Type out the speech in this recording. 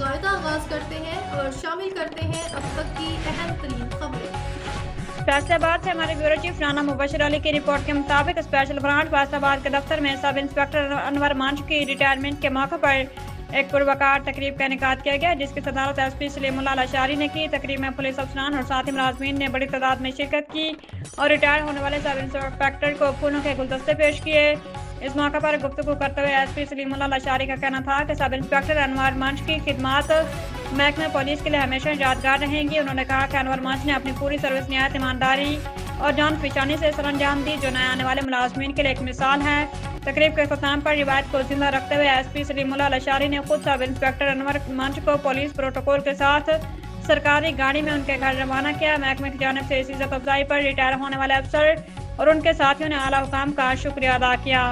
باقاعدہ آغاز کرتے ہیں اور شامل کرتے ہیں اب تک کی اہم ترین خبریں۔ فیصل آباد سے ہمارے بیورو چیف رانا مبشر علی کی رپورٹ کے مطابق اسپیشل برانچ فیصل آباد کے دفتر میں سب انسپکٹر انور منش کی ریٹائرمنٹ کے موقع پر ایک پروقار تقریب کا انعقاد کیا گیا، جس کی صدارت ایس پی سلیم اللہ لاشاری نے کی۔ تقریب میں پولیس افسران اور ساتھی ملازمین نے بڑی تعداد میں شرکت کی اور ریٹائر ہونے والے سب انسپکٹر کو پھولوں کے گلدستے پیش کیے۔ اس موقع پر گفتگو کرتے ہوئے ایس پی سلیم اللہ لاشاری کا کہنا تھا کہ سب انسپکٹر انور منش کی خدمات محکمہ پولیس کے لیے ہمیشہ یادگار رہیں گی۔ انہوں نے کہا کہ انور منش نے اپنی پوری سروس نہایت ایمانداری اور جان فشانی سے سر انجام دی، جو نئے آنے والے ملازمین کے لیے ایک مثال ہے۔ تقریب کے اختتام پر روایت کو زندہ رکھتے ہوئے ایس پی سلیم اللہ لاشاری نے خود سب انسپکٹر انور منش کو پولیس پروٹوکول کے ساتھ سرکاری گاڑی میں ان کے گھر روانہ کیا۔ محکمے کی جانب سے اس عزت افزائی پر ریٹائر ہونے والے افسر اور ان کے ساتھیوں نے اعلیٰ حکام کا شکریہ ادا کیا۔